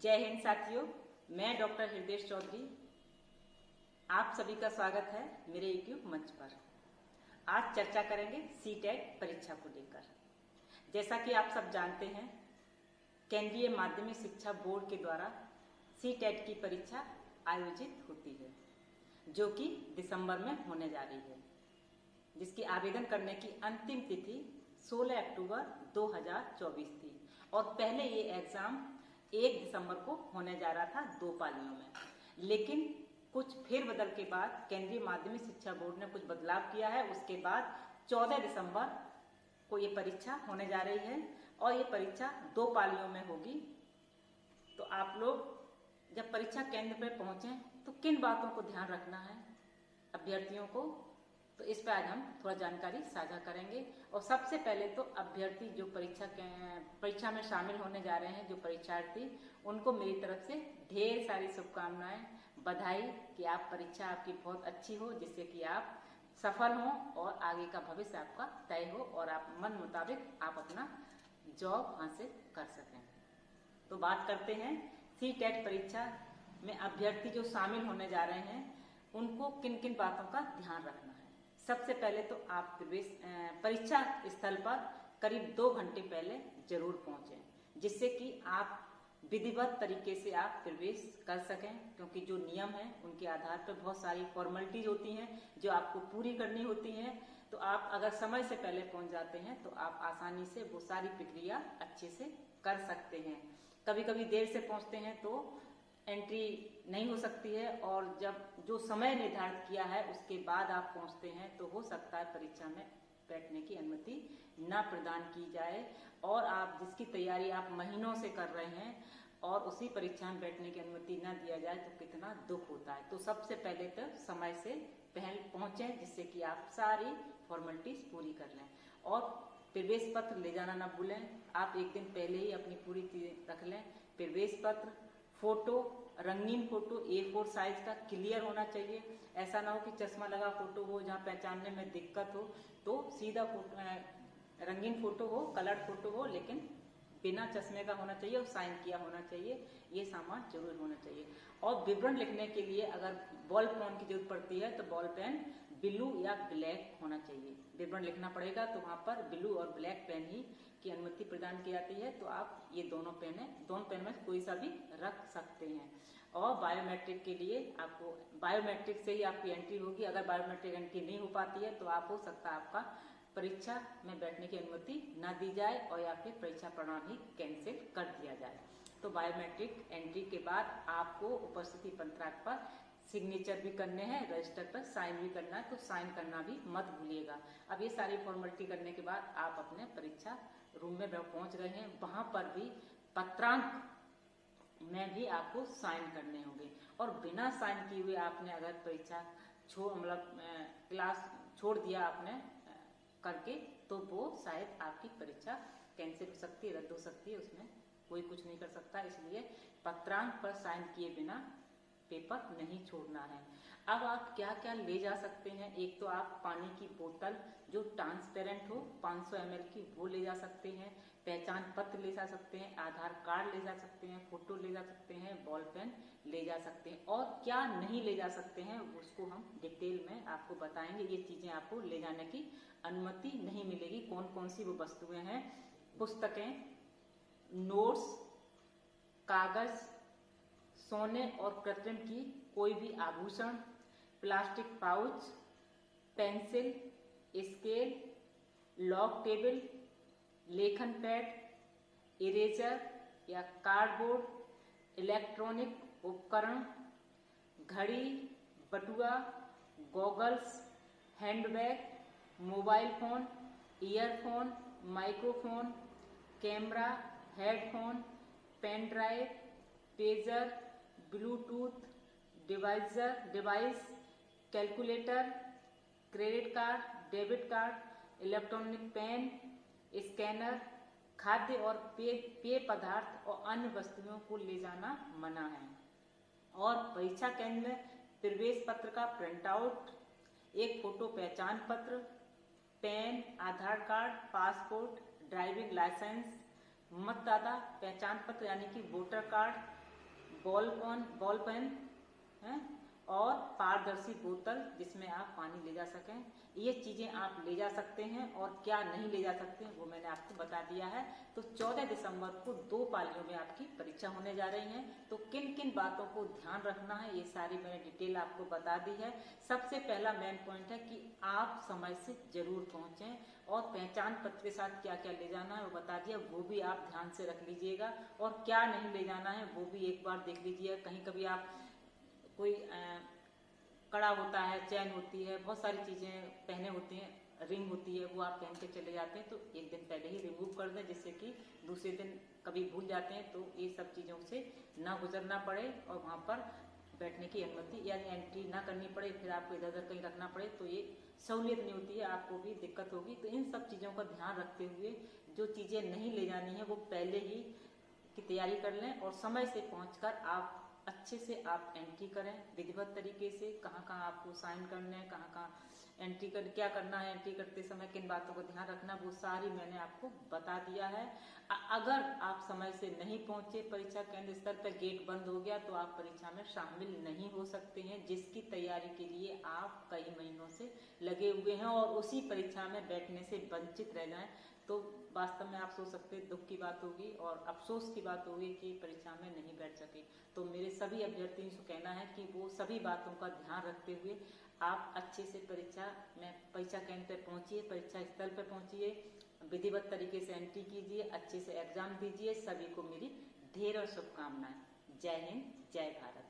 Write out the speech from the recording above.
जय हिंद साथियों, मैं डॉक्टर हृदय चौधरी। आप सभी का स्वागत है मेरे यूट्यूब मंच पर। आज चर्चा करेंगे सीटेट परीक्षा को लेकर। जैसा कि आप सब जानते हैं, केंद्रीय माध्यमिक शिक्षा बोर्ड के द्वारा सीटेट की परीक्षा आयोजित होती है, जो कि दिसंबर में होने जा रही है, जिसकी आवेदन करने की अंतिम तिथि 16 अक्टूबर 2024 थी और पहले ये एग्जाम 1 दिसंबर को होने जा रहा था 2 पालियों में। लेकिन कुछ फेरबदल के बाद केंद्रीय माध्यमिक शिक्षा बोर्ड ने कुछ बदलाव किया है। उसके बाद 14 दिसंबर को ये परीक्षा होने जा रही है और ये परीक्षा 2 पालियों में होगी। तो आप लोग जब परीक्षा केंद्र पर पहुंचे तो किन बातों को ध्यान रखना है अभ्यर्थियों को, तो इस पर आज हम थोड़ा जानकारी साझा करेंगे। और सबसे पहले तो अभ्यर्थी जो परीक्षा में शामिल होने जा रहे हैं, जो परीक्षार्थी, उनको मेरी तरफ से ढेर सारी शुभकामनाएं, बधाई कि आप परीक्षा आपकी बहुत अच्छी हो, जिससे कि आप सफल हों और आगे का भविष्य आपका तय हो और आप मन मुताबिक आप अपना जॉब हासिल कर सकें। तो बात करते हैं सीटेट परीक्षा में अभ्यर्थी जो शामिल होने जा रहे हैं उनको किन किन बातों का ध्यान रखना है। सबसे पहले तो आप परीक्षा स्थल पर करीब 2 घंटे पहले जरूर पहुंचें, जिससे कि आप विधिवत तरीके से आप प्रवेश कर सकें, क्योंकि जो नियम है उनके आधार पर बहुत सारी फॉर्मेलिटीज होती हैं जो आपको पूरी करनी होती हैं। तो आप अगर समय से पहले पहुंच जाते हैं तो आप आसानी से वो सारी प्रक्रिया अच्छे से कर सकते हैं। कभी कभी देर से पहुंचते हैं तो एंट्री नहीं हो सकती है, और जब जो समय निर्धारित किया है उसके बाद आप पहुंचते हैं तो हो सकता है परीक्षा में बैठने की अनुमति न प्रदान की जाए, और आप जिसकी तैयारी आप महीनों से कर रहे हैं और उसी परीक्षा में बैठने की अनुमति न दिया जाए तो कितना दुख होता है। तो सबसे पहले तो समय से पहले पहुंचे, जिससे कि आप सारी फॉर्मेलिटीज पूरी कर लें। और प्रवेश पत्र ले जाना ना भूलें, आप एक दिन पहले ही अपनी पूरी चीजें रख लें। प्रवेश पत्र, फोटो, रंगीन फोटो A4 साइज का क्लियर होना चाहिए। ऐसा ना हो कि चश्मा लगा फोटो हो जहाँ पहचानने में दिक्कत हो, तो सीधा फोटो, रंगीन फोटो हो, कलर्ड फोटो हो, लेकिन बिना चश्मे का होना चाहिए और साइन किया होना चाहिए। ये सामान जरूर होना चाहिए। और विवरण लिखने के लिए अगर बॉल पेन की जरूरत पड़ती है तो बॉल पेन ब्लू या ब्लैक होना चाहिए। विवरण लिखना पड़ेगा तो वहां पर ब्लू और ब्लैक पेन ही की अनुमति प्रदान की जाती है। तो आप ये दोनों पेन में कोई सा भी रख सकते हैं। और बायोमेट्रिक के लिए आपको बायोमेट्रिक से ही आपकी एंट्री होगी। अगर बायोमेट्रिक एंट्री नहीं हो पाती है तो आप हो सकता है आपका परीक्षा में बैठने की अनुमति न दी जाए और या फिर परीक्षा प्रणाली कैंसिल कर दिया जाए। तो बायोमेट्रिक एंट्री के बाद आपको उपस्थिति पत्रक पर सिग्नेचर भी करने हैं, रजिस्टर पर साइन भी करना है, तो साइन करना भी मत भूलिएगा। अब ये सारी फॉर्मेलिटी करने के बाद आप अपने परीक्षा रूम में पहुंच रहे हैं। वहां पर भी पत्रांक में भी आपको साइन करने होंगे, और बिना साइन किए हुए आपने अगर परीक्षा क्लास छोड़ दिया आपने करके, तो वो शायद आपकी परीक्षा कैंसिल हो सकती है, रद्द हो सकती है, उसमें कोई कुछ नहीं कर सकता। इसलिए पत्रांक पर साइन किए बिना पेपर नहीं छोड़ना है। अब आप क्या क्या ले जा सकते हैं। एक तो आप पानी की बोतल जो ट्रांसपेरेंट हो 500 ml की, वो ले जा सकते हैं। पहचान पत्र ले जा सकते हैं, आधार कार्ड ले जा सकते हैं, फोटो ले जा सकते हैं, बॉल पेन ले जा सकते हैं। और क्या नहीं ले जा सकते हैं उसको हम डिटेल में आपको बताएंगे। ये चीजें आपको ले जाने की अनुमति नहीं मिलेगी। कौन कौन सी वो वस्तुएं हैं। पुस्तकें, नोट्स, कागज, सोने और कृत्रिम की कोई भी आभूषण, plastic pouch, pencil, scale, lock table, लेखन पैड, इरेजर या कार्डबोर्ड, इलेक्ट्रॉनिक उपकरण, घड़ी, बटुआ, goggles, handbag, mobile phone, earphone, microphone, camera, headphone, pen drive, pager, Bluetooth device, calculator, credit card, debit card, electronic pen, scanner, खाद्य और पेय पदार्थ और अन्य वस्तुओं को ले जाना मना है। और परीक्षा केंद्र में प्रवेश पत्र का प्रिंट आउट, एक फोटो पहचान पत्र, पेन, आधार कार्ड, पासपोर्ट, ड्राइविंग लाइसेंस, मतदाता पहचान पत्र यानी कि वोटर कार्ड, बॉल पेन है और पारदर्शी बोतल जिसमें आप पानी ले जा सकें। ये चीजें आप ले जा सकते हैं और क्या नहीं ले जा सकते हैं वो मैंने आपको बता दिया है। तो 14 दिसंबर को 2 पालियों में आपकी परीक्षा होने जा रही है। तो किन किन बातों को ध्यान रखना है ये सारी मैंने डिटेल आपको बता दी है। सबसे पहला मेन पॉइंट है कि आप समय से जरूर पहुंचें और पहचान पत्र के साथ क्या क्या ले जाना है वो बता दिया, वो भी आप ध्यान से रख लीजिएगा। और क्या नहीं ले जाना है वो भी एक बार देख लीजिएगा। कहीं कभी आप कोई कड़ा होता है, चैन होती है, बहुत सारी चीजें पहने होती हैं, रिंग होती है, वो आप पहन के चले जाते हैं तो एक दिन पहले ही रिमूव कर दें, जिससे कि दूसरे दिन कभी भूल जाते हैं तो ये सब चीजों से ना गुजरना पड़े और वहां पर बैठने की अनुमति या एंट्री ना करनी पड़े, फिर आपको इधर उधर कहीं रखना पड़े तो ये सहूलियत नहीं होती है, आपको भी दिक्कत होगी। तो इन सब चीजों का ध्यान रखते हुए जो चीजें नहीं ले जानी है वो पहले ही की तैयारी कर लें और समय से पहुंचकर आप अच्छे से आप एंट्री करें विधिवत तरीके से। कहाँ कहाँ आपको साइन करने हैं, कहाँ कहाँ एंट्री कर क्या करना है, एंट्री करते समय किन बातों को ध्यान रखना, वो सारी मैंने आपको बता दिया है। अगर आप समय से नहीं पहुंचे, परीक्षा केंद्र स्तर पर गेट बंद हो गया तो आप परीक्षा में शामिल नहीं हो सकते हैं, जिसकी तैयारी के लिए आप कई महीनों से लगे हुए हैं और उसी परीक्षा में बैठने से वंचित रह जाएं तो वास्तव में आप सोच सकते हैं दुख की बात होगी और अफसोस की बात होगी कि परीक्षा में नहीं बैठ सके। तो मेरे सभी अभ्यर्थियों से कहना है कि वो सभी बातों का ध्यान रखते हुए आप अच्छे से परीक्षा केंद्र पर पहुंचिए, परीक्षा स्थल पर पहुंचिए, विधिवत तरीके से एंट्री कीजिए, अच्छे से एग्जाम दीजिए। सभी को मेरी ढेरों शुभकामनाएं। जय हिंद, जय भारत।